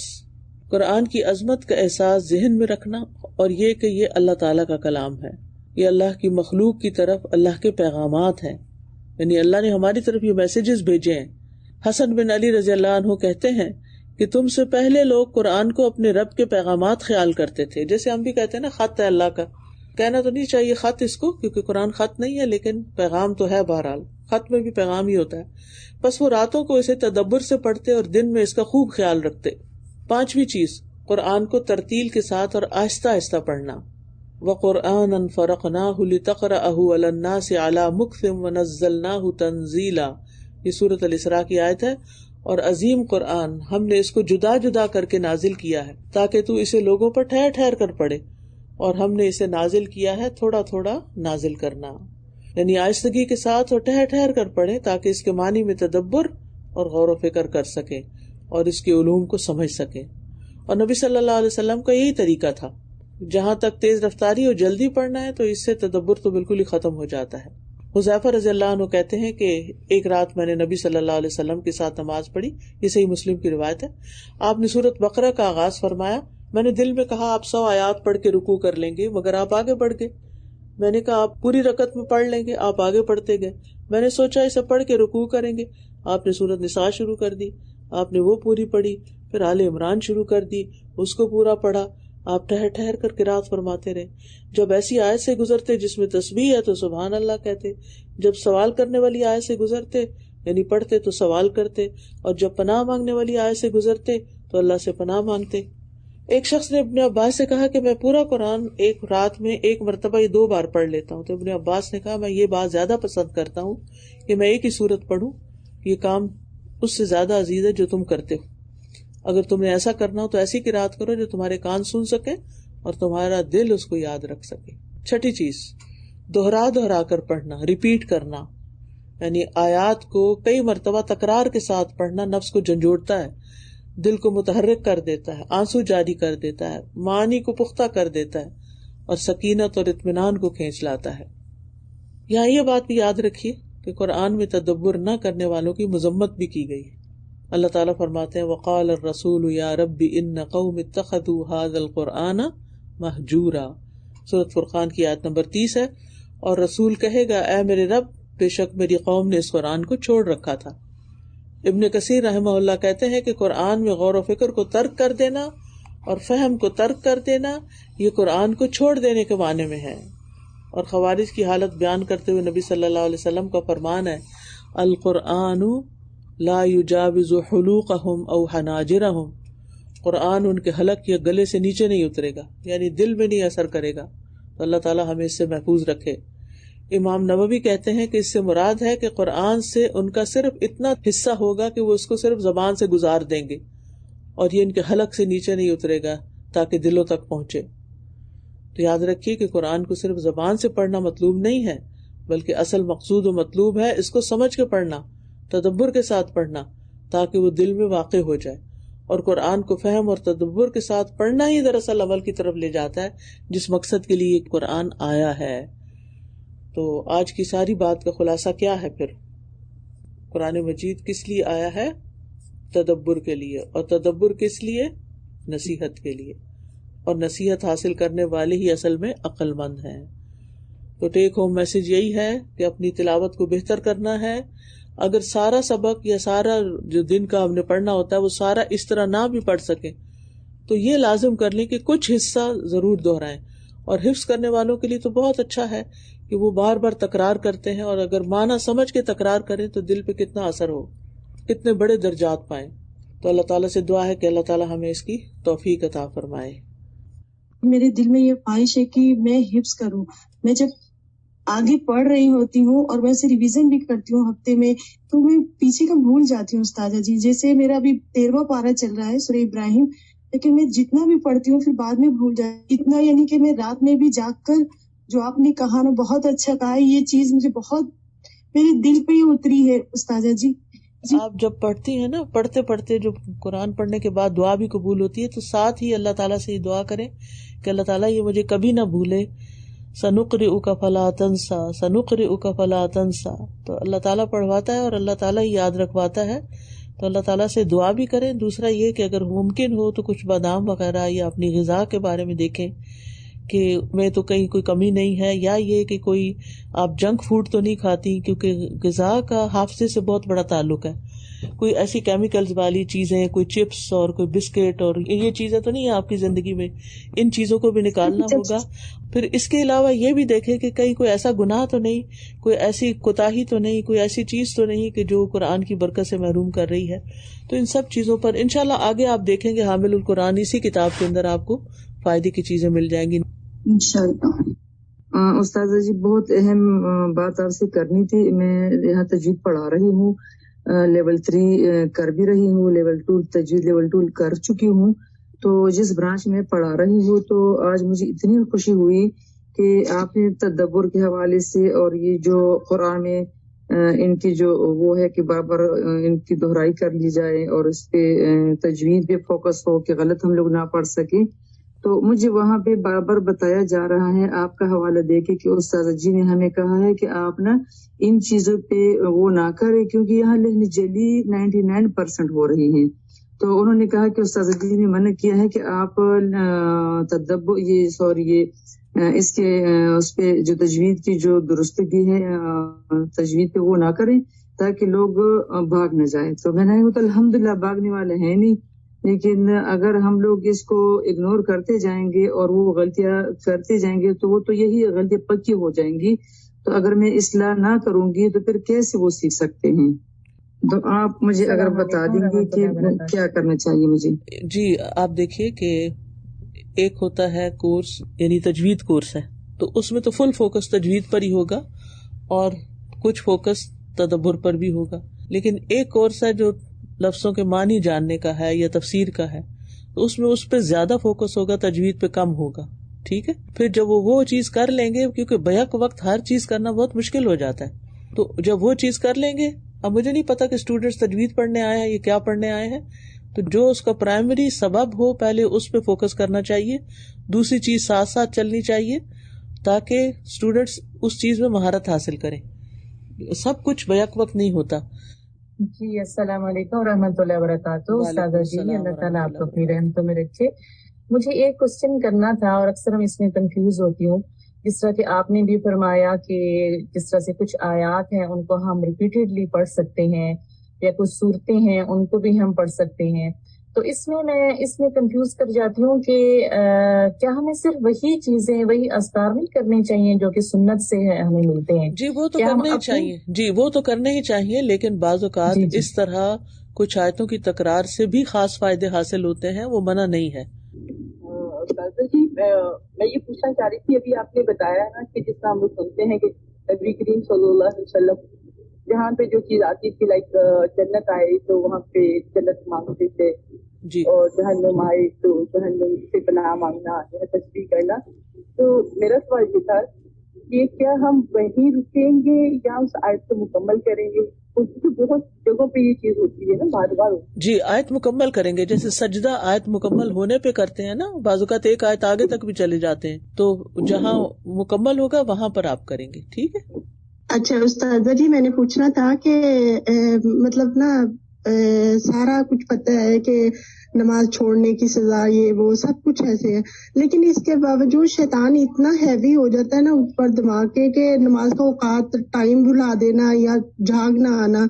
قرآن کی عظمت کا احساس ذہن میں رکھنا، اور یہ کہ یہ اللہ تعالیٰ کا کلام ہے، یہ اللہ کی مخلوق کی طرف اللہ کے پیغامات ہیں، یعنی اللہ نے ہماری طرف یہ میسیجز بھیجے ہیں۔ حسن بن علی رضی اللہ عنہ کہتے ہیں کہ تم سے پہلے لوگ قرآن کو اپنے رب کے پیغامات خیال کرتے تھے، جیسے ہم بھی کہتے ہیں نا خط ہے اللہ کا، کہنا تو نہیں چاہیے خط اس کو، کیونکہ قرآن خط نہیں ہے لیکن پیغام تو ہے، بہرحال خط میں بھی پیغام ہی ہوتا ہے۔ بس وہ راتوں کو اسے تدبر سے پڑھتے اور دن میں اس کا خوب خیال رکھتے۔ پانچویں چیز قرآن کو ترتیل کے ساتھ اور آہستہ آہستہ پڑھنا۔ وَقُرْآنًا فَرَقْنَاهُ لِتَقْرَأَهُ عَلَى النَّاسِ عَلَى مُكْثٍ وَنَزَّلْنَاهُ تَنزِيلًا، یہ سورۃ الاسراء کی آیت ہے۔ اور عظیم قرآن ہم نے اس کو جدا جدا کر کے نازل کیا ہے تاکہ تو اسے لوگوں پر ٹھہر ٹھہر کر پڑھے، اور ہم نے اسے نازل کیا ہے تھوڑا تھوڑا نازل کرنا، یعنی آہستگی کے ساتھ اور ٹھہر ٹھہر کر پڑھے تاکہ اس کے معنی میں تدبر اور غور و فکر کر سکیں اور اس کے علوم کو سمجھ سکیں۔ اور نبی صلی اللہ علیہ وسلم کا یہی طریقہ تھا، جہاں تک تیز رفتاری اور جلدی پڑھنا ہے تو اس سے تدبر تو بالکل ہی ختم ہو جاتا ہے۔ حذیفہ رضی اللہ عنہ کہتے ہیں کہ ایک رات میں نے نبی صلی اللہ علیہ وسلم کے ساتھ نماز پڑھی، یہ صحیح مسلم کی روایت ہے۔ آپ نے سورۃ بقرہ کا آغاز فرمایا، میں نے دل میں کہا آپ 100 آیات پڑھ کے رکوع کر لیں گے، مگر آپ آگے بڑھ گئے۔ میں نے کہا آپ پوری رکعت میں پڑھ لیں گے، آپ آگے بڑھتے گئے۔ میں نے سوچا اسے پڑھ کے رکوع کریں گے، آپ نے سورۃ نساء شروع کر دی، آپ نے وہ پوری پڑھی، پھر آل عمران شروع کر دی، اس کو پورا پڑھا۔ آپ ٹھہر ٹھہر کر قرات فرماتے رہے۔ جب ایسی آیت سے گزرتے جس میں تسبیح ہے تو سبحان اللہ کہتے، جب سوال کرنے والی آیت سے گزرتے یعنی پڑھتے تو سوال کرتے، اور جب پناہ مانگنے والی آیت سے گزرتے تو اللہ سے پناہ مانگتے۔ ایک شخص نے ابن عباس سے کہا کہ میں پورا قرآن ایک رات میں ایک مرتبہ یا 2 بار پڑھ لیتا ہوں، تو ابن عباس نے کہا میں یہ بات زیادہ پسند کرتا ہوں کہ میں ایک ہی سورت پڑھوں، یہ کام اس سے زیادہ عزیز ہے جو تم کرتے ہو۔ اگر تمہیں ایسا کرنا ہو تو ایسی قرات کرو جو تمہارے کان سن سکے اور تمہارا دل اس کو یاد رکھ سکے۔ چھٹی چیز دہرا کر پڑھنا، ریپیٹ کرنا، یعنی آیات کو کئی مرتبہ تکرار کے ساتھ پڑھنا نفس کو جھنجھوڑتا ہے، دل کو متحرک کر دیتا ہے، آنسو جاری کر دیتا ہے، معنی کو پختہ کر دیتا ہے، اور سکینت اور اطمینان کو کھینچ لاتا ہے۔ یہاں یہ بات بھی یاد رکھیے کہ قرآن میں تدبر نہ کرنے والوں کی مذمت بھی کی گئی ہے۔ اللہ تعالیٰ فرماتے ہیں وقال الرسول یا رب ان قوم اتخذوا هذا القرآن مہجورا، سورۃ فرقان کی آیت نمبر 30 ہے، اور رسول کہے گا اے میرے رب بے شک میری قوم نے اس قرآن کو چھوڑ رکھا تھا۔ ابن کثیر رحمہ اللہ کہتے ہیں کہ قرآن میں غور و فکر کو ترک کر دینا اور فہم کو ترک کر دینا یہ قرآن کو چھوڑ دینے کے معنی میں ہے۔ اور خوارج کی حالت بیان کرتے ہوئے نبی صلی اللہ علیہ وسلم کا فرمان ہے القرآن لا یجاوز حلوقہم او حناجرہم، قرآن ان کے حلق یا گلے سے نیچے نہیں اترے گا، یعنی دل میں نہیں اثر کرے گا۔ تو اللہ تعالیٰ ہمیں اس سے محفوظ رکھے۔ امام نووی کہتے ہیں کہ اس سے مراد ہے کہ قرآن سے ان کا صرف اتنا حصہ ہوگا کہ وہ اس کو صرف زبان سے گزار دیں گے، اور یہ ان کے حلق سے نیچے نہیں اترے گا تاکہ دلوں تک پہنچے۔ تو یاد رکھیے کہ قرآن کو صرف زبان سے پڑھنا مطلوب نہیں ہے، بلکہ اصل مقصود و مطلوب ہے اس کو سمجھ کے پڑھنا، تدبر کے ساتھ پڑھنا، تاکہ وہ دل میں واقع ہو جائے۔ اور قرآن کو فہم اور تدبر کے ساتھ پڑھنا ہی دراصل عمل کی طرف لے جاتا ہے جس مقصد کے لیے قرآن آیا ہے۔ تو آج کی ساری بات کا خلاصہ کیا ہے پھر؟ قرآن مجید کس لیے آیا ہے؟ تدبر کے لیے۔ اور تدبر کس لیے؟ نصیحت کے لیے، اور نصیحت حاصل کرنے والے ہی اصل میں عقل مند ہیں. تو ٹیک ہوم میسج یہی ہے کہ اپنی تلاوت کو بہتر کرنا ہے. اگر سارا سبق یا سارا جو دن کا ہم نے پڑھنا ہوتا ہے وہ سارا اس طرح نہ بھی پڑھ سکیں تو یہ لازم کر لیں کہ کچھ حصہ ضرور دہرائیں. اور حفظ کرنے والوں کے لیے تو بہت اچھا ہے کہ وہ بار بار تکرار کرتے ہیں، اور اگر معنی سمجھ کے تکرار کریں تو دل پہ کتنا اثر ہو، کتنے بڑے درجات پائیں. تو اللہ تعالیٰ سے دعا ہے کہ اللہ تعالیٰ ہمیں اس کی توفیق عطا فرمائے. میرے دل میں یہ خواہش ہے کہ میں حفظ کروں. میں جب آگے پڑھ رہی ہوتی ہوں اور ویسے ریویژن بھی کرتی ہوں ہفتے میں، تو میں پیچھے کا بھول جاتی ہوں استاذہ جی. جیسے میرا ابھی 13واں پارہ چل رہا ہے سورہ ابراہیم، لیکن میں جتنا بھی پڑھتی ہوں پھر بعد میں بھول جاتی. اتنا یعنی کہ میں رات میں بھی جاگ کر جو آپ نے کہا نا، بہت اچھا کہا ہے. یہ چیز مجھے بہت میرے دل پہ ہی اتری ہے استاذہ جی. آپ جب پڑھتی ہیں نا، پڑھتے پڑھتے جو قرآن پڑھنے کے بعد دعا بھی قبول ہوتی ہے، تو ساتھ ہی اللہ تعالیٰ سے یہ دعا کریں کہ اللہ تعالیٰ یہ مجھے کبھی نہ بھولے. سنقرئک فلا تنسا، سنقرئک فلا تنسا. تو اللہ تعالیٰ پڑھواتا ہے اور اللہ تعالیٰ ہی یاد رکھواتا ہے. تو اللہ تعالیٰ سے دعا بھی کریں. دوسرا یہ کہ اگر ممکن ہو تو کچھ بادام وغیرہ یا اپنی غذا کے بارے میں دیکھیں کہ میں تو کہیں کوئی کمی نہیں ہے، یا یہ کہ کوئی آپ جنک فوڈ تو نہیں کھاتی، کیونکہ غذا کا حافظے سے بہت بڑا تعلق ہے. کوئی ایسی کیمیکلز والی چیزیں، کوئی چپس اور کوئی بسکٹ اور یہ چیزیں تو نہیں ہے آپ کی زندگی میں. ان چیزوں کو بھی نکالنا ہوگا. پھر اس کے علاوہ یہ بھی دیکھیں کہ کہیں کوئی ایسا گناہ تو نہیں، کوئی ایسی کوتاہی تو نہیں، کوئی ایسی چیز تو نہیں کہ جو قرآن کی برکت سے محروم کر رہی ہے. تو ان سب چیزوں پر انشاءاللہ آگے آپ دیکھیں گے حامل القرآن اسی کتاب کے اندر آپ کو فائدے کی چیزیں مل جائیں گی انشاءاللہ. استاذہ جی بہت اہم بات آپ سے کرنی تھی. میں یہاں تجوید پڑھا رہی ہوں، لیول 3 کر بھی رہی ہوں، لیول 2 تجوید لیول 2 کر چکی ہوں. تو جس برانچ میں پڑھا رہی ہوں تو آج مجھے اتنی خوشی ہوئی کہ آپ نے تدبر کے حوالے سے اور یہ جو قرآن میں ان کی جو وہ ہے کہ بار بار ان کی دہرائی کر لی جائے اور اس پہ تجوید پہ فوکس ہو کہ غلط ہم لوگ نہ پڑھ سکیں. تو مجھے وہاں پہ بار بار بتایا جا رہا ہے آپ کا حوالہ دے کے کہ استاذ جی نے ہمیں کہا ہے کہ آپ نا ان چیزوں پہ وہ نہ کرے، کیونکہ یہاں لہن جلی 99% ہو رہی ہیں. تو انہوں نے کہا کہ استاذ جی نے منع کیا ہے کہ آپ تدبر اس کے اس پہ جو تجوید کی جو درستگی ہے تجوید پہ وہ نہ کریں تاکہ لوگ بھاگ نہ جائیں. تو میں نے تو الحمدللہ بھاگنے والے ہیں نہیں، لیکن اگر ہم لوگ اس کو اگنور کرتے جائیں گے اور وہ غلطیاں کرتے جائیں گے تو وہ تو یہی غلطی پکی ہو جائیں گی. تو اگر میں اصلاح نہ کروں گی تو پھر کیسے وہ سیکھ سکتے ہیں؟ تو آپ مجھے اگر بتا دیں گے کہ کیا کرنا چاہیے مجھے. جی آپ دیکھیے کہ ایک ہوتا ہے کورس یعنی تجوید کورس ہے، تو اس میں تو فل فوکس تجوید پر ہی ہوگا اور کچھ فوکس تدبر پر بھی ہوگا. لیکن ایک کورس ہے جو لفظوں کے معنی جاننے کا ہے یا تفسیر کا ہے، تو اس میں اس پہ زیادہ فوکس ہوگا، تجوید پہ کم ہوگا. ٹھیک ہے، پھر جب وہ چیز کر لیں گے، کیونکہ بیک وقت ہر چیز کرنا بہت مشکل ہو جاتا ہے، تو جب وہ چیز کر لیں گے، اب مجھے نہیں پتا کہ اسٹوڈینٹس تجوید پڑھنے آئے ہیں یا کیا پڑھنے آئے ہیں، تو جو اس کا پرائمری سبب ہو پہلے اس پہ فوکس کرنا چاہیے، دوسری چیز ساتھ ساتھ چلنی چاہیے تاکہ اسٹوڈینٹس اس چیز میں مہارت حاصل کریں. سب کچھ بیک وقت نہیں ہوتا. جی السلام علیکم ورحمۃ اللہ وبرکاتہ. استاذہ جی اللہ تعالیٰ آپ کو اپنی رحمتوں میں رکھے. مجھے ایک کوشچن کرنا تھا اور اکثر ہم اس میں کنفیوز ہوتی ہوں. جس طرح کہ آپ نے بھی فرمایا کہ جس طرح سے کچھ آیات ہیں ان کو ہم ریپیٹیڈلی پڑھ سکتے ہیں یا کچھ صورتیں ہیں ان کو بھی ہم پڑھ سکتے ہیں، تو اس میں کنفیوز کر جاتی ہوں کہ کیا ہمیں صرف وہی چیزیں وہی اذکار نہیں کرنے چاہیے جو کہ سنت سے ہمیں ملتے ہیں؟ جی وہ تو کرنے ہی چاہیے، جی وہ تو کرنے ہی چاہیے، لیکن بعض اوقات اس طرح کچھ آیتوں کی تکرار سے بھی خاص فائدے حاصل ہوتے ہیں، وہ منع نہیں ہے. جی میں یہ پوچھنا چاہ رہی تھی، ابھی آپ نے بتایا نا کہ جس طرح ہم لوگ سنتے ہیں کہ نبی کریم صلی اللہ علیہ وسلم جہاں پہ جو چیز آتی تھی لائک جنت آئے تو وہاں پہ جنت مانگتے تھے جی، اور جہنم آئے تو جہنم سے پناہ مانگنا، تسبیح کرنا. تو میرا سوال یہ تھا کہ کیا ہم وہیں رکیں گے یا اس آیت کو مکمل کریں گے؟ کیونکہ بہت جگہوں پہ یہ چیز ہوتی ہے نا، بار بار جی آیت مکمل کریں گے. جیسے سجدہ آیت مکمل ہونے پہ کرتے ہیں نا، بعض اوقات ایک آیت آگے تک بھی چلے جاتے ہیں، تو جہاں مکمل ہوگا وہاں پر آپ کریں گے. ٹھیک ہے. اچھا استاذہ جی میں نے پوچھنا تھا کہ مطلب نا سارا کچھ پتہ ہے کہ نماز چھوڑنے کی سزا یہ وہ سب کچھ ایسے ہے، لیکن اس کے باوجود شیطان اتنا ہیوی ہو جاتا ہے نا اوپر دماغ کے کہ نماز کا اوقات ٹائم بھلا دینا یا جھاگ نہ آنا.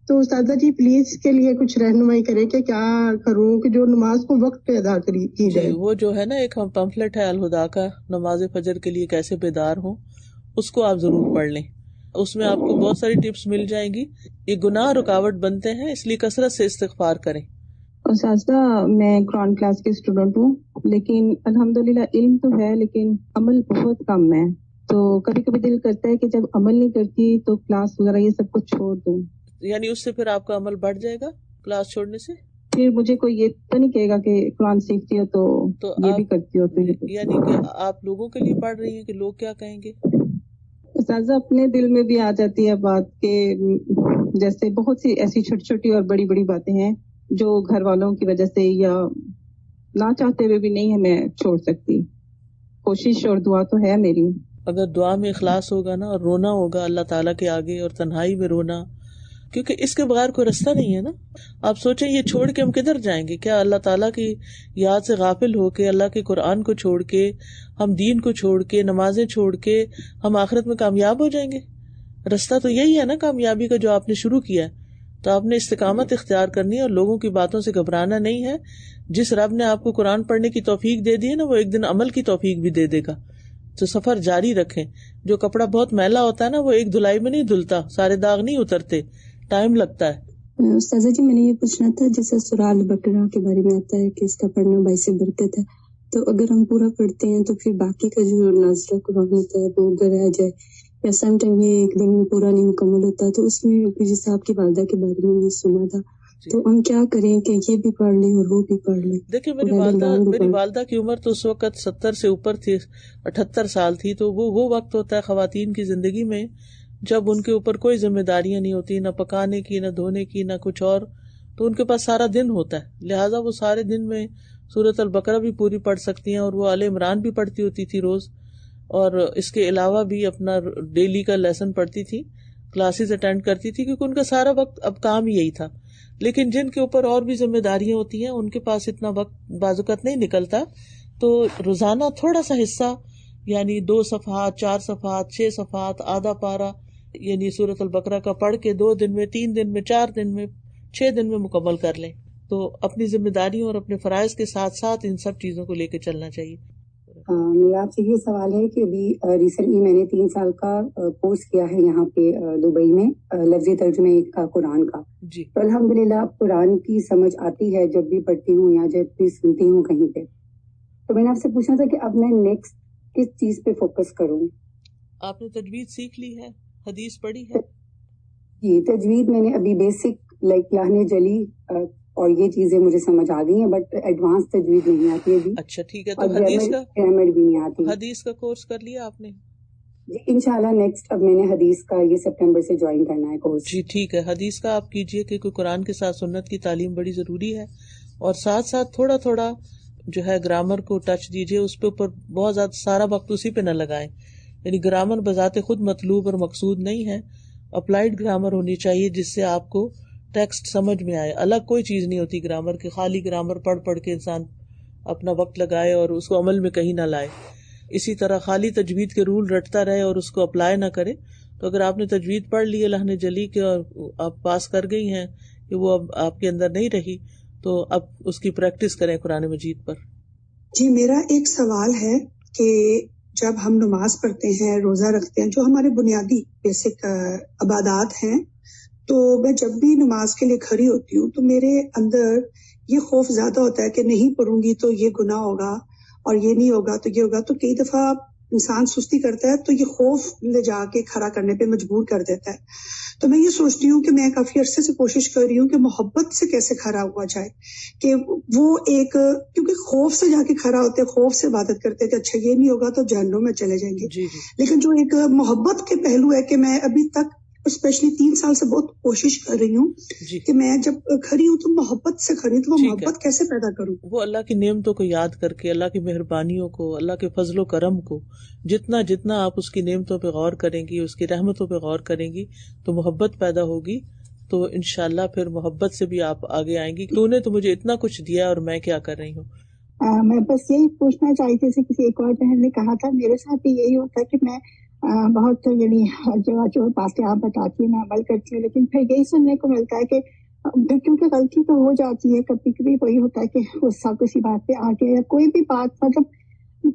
تو استاذہ جی پلیز اس کے لیے کچھ رہنمائی کرے کہ کیا کروں کہ جو نماز کو وقت پہ ادا کی جائے. وہ جو ہے نا ایک پمفلٹ ہے الہدا کا، نماز فجر کے لیے کیسے بیدار ہوں، اس کو آپ ضرور پڑھ لیں. اس میں آپ کو بہت ساری ٹپس مل جائیں گی. یہ گناہ رکاوٹ بنتے ہیں، اس لیے کثرت سے استغفار کریں. اساتذہ میں قرآن کلاس کے اسٹوڈنٹ ہوں، لیکن الحمدللہ علم تو ہے لیکن عمل بہت کم ہے. تو کبھی کبھی دل کرتا ہے کہ جب عمل نہیں کرتی تو کلاس وغیرہ یہ سب کچھ چھوڑ دوں. یعنی اس سے پھر آپ کا عمل بڑھ جائے گا کلاس چھوڑنے سے؟ پھر مجھے کوئی یہ تو نہیں کہے گا کہ قرآن سیکھتی ہو تو یہ بھی کرتی ہو تو یعنی کہ آپ لوگوں کے لیے پڑھ رہی ہیں کہ لوگ کیا کہیں گے؟ اساتذہ اپنے دل میں بھی آ جاتی ہے بات کہ جیسے بہت سی ایسی چھوٹی چھوٹی اور بڑی بڑی باتیں ہیں جو گھر والوں کی وجہ سے یا نہ چاہتے ہوئے بھی نہیں ہے میں چھوڑ سکتی. کوشش اور دعا تو ہے میری. اگر دعا میں اخلاص ہوگا نا اور رونا ہوگا اللہ تعالیٰ کے آگے اور تنہائی میں رونا، کیونکہ اس کے بغیر کوئی رستہ نہیں ہے نا. آپ سوچیں یہ چھوڑ کے ہم کدھر جائیں گے؟ کیا اللہ تعالیٰ کی یاد سے غافل ہو کے، اللہ کے قرآن کو چھوڑ کے، ہم دین کو چھوڑ کے، نمازیں چھوڑ کے ہم آخرت میں کامیاب ہو جائیں گے؟ رستہ تو یہی ہے نا کامیابی کا جو آپ نے شروع کیا ہے. تو آپ نے استقامت اختیار کرنی ہے اور لوگوں کی باتوں سے گھبرانا نہیں ہے. جس رب نے آپ کو قرآن پڑھنے کی توفیق دے دی ہے نا، وہ ایک دن عمل کی توفیق بھی دے دے گا. تو سفر جاری رکھیں. جو کپڑا بہت میلا ہوتا ہے نا وہ ایک دھلائی میں نہیں دھلتا، سارے داغ نہیں اترتے، ٹائم لگتا ہے. استاذہ جی میں نے یہ پوچھنا تھا، جیسے سورہ البقرہ کے بارے میں آتا ہے کہ اس کا پڑھنا باعث برکت ہے، تو اگر ہم پورا پڑھتے ہیں تو پھر باقی کا جو ناظرہ قرآن ہوتا ہے وہ اگر رہ جائے یا سم ٹائم یہ ایک دن میں پورا نہیں مکمل ہوتا، تو اس میں جیسے آپ کی والدہ کے بارے میں نے سنا تھا، تو ہم کیا کریں کہ یہ بھی پڑھ لیں اور وہ بھی پڑھ لیں؟ دیکھیں میری والدہ کی عمر تو اس وقت 70 سے اوپر تھی، 78 سال تھی. تو وہ وقت ہوتا ہے خواتین کی زندگی میں جب ان کے اوپر کوئی ذمہ داریاں نہیں ہوتی، نہ پکانے کی، نہ دھونے کی، نہ کچھ اور. تو ان کے پاس سارا دن ہوتا ہے، لہٰذا وہ سارے دن میں سورۃ البقرہ بھی پوری پڑھ سکتی ہیں، اور وہ آل عمران بھی پڑھتی ہوتی تھی روز، اور اس کے علاوہ بھی اپنا ڈیلی کا لیسن پڑھتی تھی، کلاسز اٹینڈ کرتی تھی، کیونکہ ان کا سارا وقت اب کام ہی یہی تھا. لیکن جن کے اوپر اور بھی ذمہ داریاں ہوتی ہیں ان کے پاس اتنا وقت بعض اوقات نہیں نکلتا. تو روزانہ تھوڑا سا حصہ، یعنی 2 صفحات، 4 صفحات، 6 صفحات، آدھا پارہ، یعنی سورۃ البقرہ کا پڑھ کے 2 دن میں، 3 دن میں، 4 دن میں، 6 دن میں مکمل کر لیں. تو اپنی ذمہ داریوں اور اپنے فرائض کے ساتھ ساتھ ان سب چیزوں کو لے کے چلنا چاہیے. میرا آپ سے یہ سوال ہے کہ ابھی ریسنٹلی میں نے 3 سال کا کورس کیا ہے یہاں پہ دبئی میں، لفظی ترجمے کا قرآن کا. جی. تو الحمدللہ قرآن کی سمجھ آتی ہے جب بھی پڑھتی ہوں یا جب بھی سنتی ہوں کہیں پہ. تو میں نے آپ سے پوچھنا تھا کہ اب میں نیکسٹ کس چیز پہ فوکس کروں؟ آپ نے تجوید سیکھ لی ہے، حدیث پڑھی ہے؟ جی تجوید میں نے ابھی بیسک لائک لہنے جلی اور یہ چیزیں مجھے سمجھ آ گئی ہیں، بٹ ایڈوانس تجوید نہیں آتی ابھی. اچھا ٹھیک ہے. تو حدیث کا گرامر بھی نہیں آتی. حدیث کا کورس کر لیا آپ نے؟ جی انشاءاللہ نیکسٹ اب میں نے حدیث کا یہ سپٹمبر سے جوائن کرنا ہے کورس. جی ٹھیک ہے. حدیث کا آپ کیجئے کیونکہ قرآن کے ساتھ سنت کی تعلیم بڑی ضروری ہے، اور ساتھ ساتھ تھوڑا تھوڑا جو ہے گرامر کو ٹچ دیجئے، اس پہ اوپر بہت زیادہ سارا وقت اسی پہ نہ لگائیں. یعنی گرامر بذات خود مطلوب اور مقصود نہیں ہے، اپلائیڈ گرامر ہونی چاہیے جس سے آپ کو ٹیکسٹ سمجھ میں آئے. الگ کوئی چیز نہیں ہوتی گرامر کی، خالی گرامر پڑھ پڑھ کے انسان اپنا وقت لگائے اور اس کو عمل میں کہیں نہ لائے. اسی طرح خالی تجوید کے رول رٹتا رہے اور اس کو اپلائی نہ کرے. تو اگر آپ نے تجوید پڑھ لی ہے لہنے جلی کے اور آپ پاس کر گئی ہیں کہ وہ اب آپ کے اندر نہیں رہی، تو اب اس کی پریکٹس کریں قرآن مجید پر. جی میرا ایک سوال ہے کہ جب ہم نماز پڑھتے ہیں، روزہ رکھتے ہیں، جو ہمارے بنیادی بیسک عبادات ہیں، تو میں جب بھی نماز کے لیے کھڑی ہوتی ہوں تو میرے اندر یہ خوف زیادہ ہوتا ہے کہ نہیں پڑھوں گی تو یہ گناہ ہوگا، اور یہ نہیں ہوگا تو یہ ہوگا. تو کئی دفعہ انسان سستی کرتا ہے تو یہ خوف لے جا کے کھڑا کرنے پہ مجبور کر دیتا ہے. تو میں یہ سوچتی ہوں کہ میں کافی عرصے سے کوشش کر رہی ہوں کہ محبت سے کیسے کھڑا ہوا جائے، کہ وہ ایک، کیونکہ خوف سے جا کے کھڑا ہوتے، خوف سے عبادت کرتے کہ اچھا یہ نہیں ہوگا تو جہنم میں چلے جائیں گے. لیکن جو ایک محبت کے پہلو ہے کہ میں ابھی تک اسپیشلی 3 سال سے بہت کوشش کر رہی ہوں کہ میں جب کھڑی ہوں تو محبت سے کھڑی ہوں. تو وہ محبت کیسے پیدا کروں؟ وہ اللہ کی نعمتوں کو یاد کر کے، اللہ کی مہربانیوں کو، اللہ کے فضل و کرم کو، جتنا آپ اس کی نعمتوں پہ غور کریں گی، اس کی رحمتوں پہ غور کریں گی تو محبت پیدا ہوگی. تو انشاءاللہ پھر محبت سے بھی آپ آگے آئیں گی. تو نے تو مجھے اتنا کچھ دیا اور میں کیا کر رہی ہوں. میں بس یہی پوچھنا چاہی تھی، جیسے کسی ایک اور بہن نے کہا تھا، میرے ساتھ بھی یہی ہوتا ہے کہ میں بہت یعنی جو باتیں آپ بتاتی ہیں میں عمل کرتی ہوں، لیکن پھر یہی سننے کو ملتا ہے کہ کیونکہ غلطی تو ہو جاتی ہے، کبھی کبھی وہی ہوتا ہے کہ غصہ کسی بات پہ آ گیا یا کوئی بھی بات، مطلب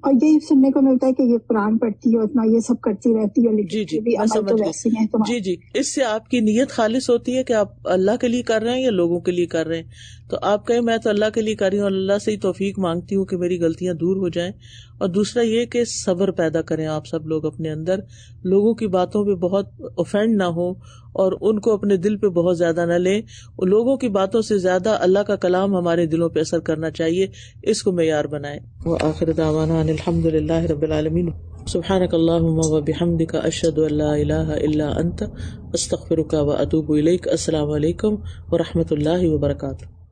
اور یہی سننے کو ملتا ہے کہ یہ قرآن پڑھتی ہے، اتنا یہ سب کرتی رہتی ہے، لیکن جی بھی میں عمل تو سمجھ ویسے گئی. ہیں تمہارے. جی اس سے آپ کی نیت خالص ہوتی ہے کہ آپ اللہ کے لیے کر رہے ہیں یا لوگوں کے لیے کر رہے ہیں. تو آپ کہیں میں تو اللہ کے لیے کر رہی ہوں اور اللہ سے ہی توفیق مانگتی ہوں کہ میری غلطیاں دور ہو جائیں. اور دوسرا یہ کہ صبر پیدا کریں آپ سب لوگ اپنے اندر، لوگوں کی باتوں پہ بہت اوفینڈ نہ ہو اور ان کو اپنے دل پہ بہت زیادہ نہ لیں. لوگوں کی باتوں سے زیادہ اللہ کا کلام ہمارے دلوں پہ اثر کرنا چاہیے، اس کو معیار بنائیں. وآخر دعوانا ان الحمد للہ رب العالمین. سبحانک اللہم وبحمدک، اشہد ان لا الہ الا انت، استغفرک واتوب الیک. السلام علیکم ورحمۃ اللہ وبرکاتہ.